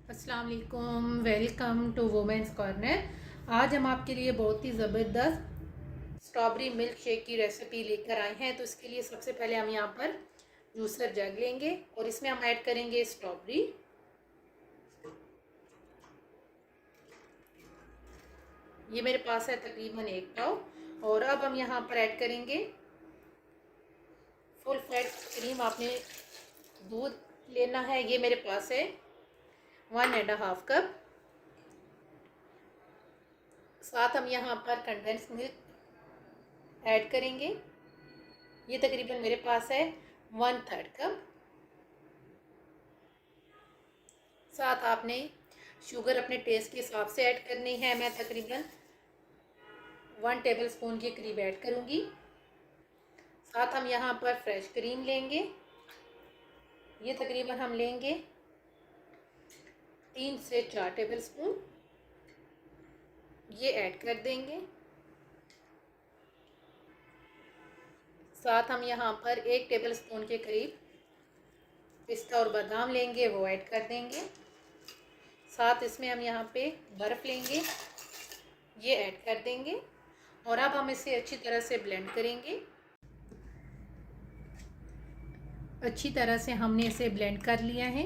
अस्सलाम वालेकुम, welcome to women's corner. आज हम आपके लिए बहुत ही ज़बरदस्त स्ट्रॉबेरी मिल्क शेक की रेसिपी लेकर आए हैं। तो इसके लिए सबसे पहले हम यहाँ पर जूसर जग लेंगे और इसमें हम ऐड करेंगे स्ट्रॉबेरी। ये मेरे पास है तकरीबन 1 पाव। और अब हम यहाँ पर ऐड करेंगे फुल फैट क्रीम। आपने दूध लेना है, ये मेरे पास है 1.5 कप। साथ हम यहाँ पर कंडेंस मिल्क ऐड करेंगे, ये तकरीबन मेरे पास है 1/3 कप। साथ आपने शुगर अपने टेस्ट के हिसाब से ऐड करनी है। मैं तकरीबन 1 टेबल स्पून के करीब ऐड करूँगी। साथ हम यहाँ पर फ्रेश क्रीम लेंगे, ये तकरीबन हम लेंगे 3 से 4 टेबल स्पून, ये ऐड कर देंगे। साथ हम यहाँ पर 1 टेबल स्पून के करीब पिस्ता और बादाम लेंगे, वो ऐड कर देंगे। साथ इसमें हम यहाँ पे बर्फ़ लेंगे, ये ऐड कर देंगे। और अब हम इसे अच्छी तरह से ब्लेंड करेंगे। अच्छी तरह से हमने इसे ब्लेंड कर लिया है।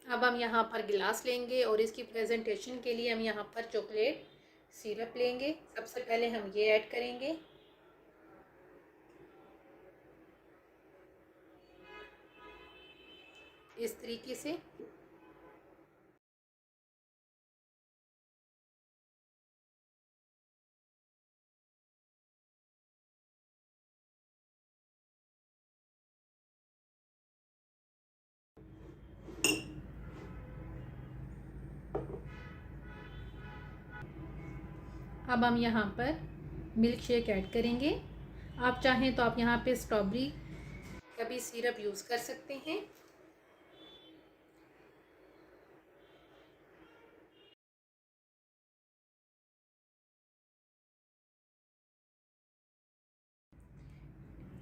अब हम यहाँ पर गिलास लेंगे और इसकी प्रेजेंटेशन के लिए हम यहाँ पर चॉकलेट सिरप लेंगे। सबसे पहले हम ये ऐड करेंगे, इस तरीके से। अब हम यहाँ पर मिल्क शेक ऐड करेंगे। आप चाहें तो आप यहाँ पे स्ट्रॉबेरी का भी सिरप यूज़ कर सकते हैं।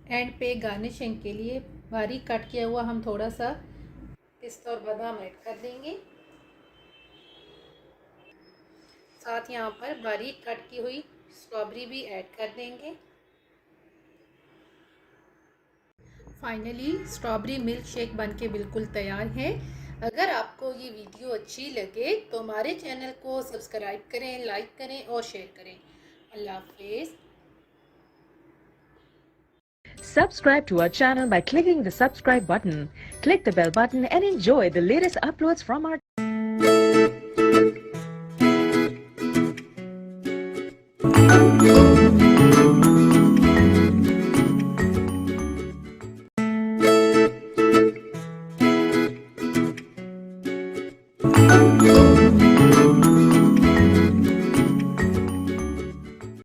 एंड पे गार्निशिंग के लिए बारीक कट किया हुआ हम थोड़ा सा पिस्ता और बादाम ऐड कर देंगे। साथ यहाँ पर बारीक कट की हुई स्ट्रॉबेरी भी ऐड कर देंगे। फाइनली स्ट्रॉबेरी मिल्क शेक बनके बिल्कुल तैयार है। अगर आपको ये वीडियो अच्छी लगे तो हमारे चैनल को सब्सक्राइब करें, लाइक करें और शेयर करें। अल्लाह हाफिज़। Subscribe to our channel by clicking the subscribe button. Click the bell button and enjoy the latest uploads from our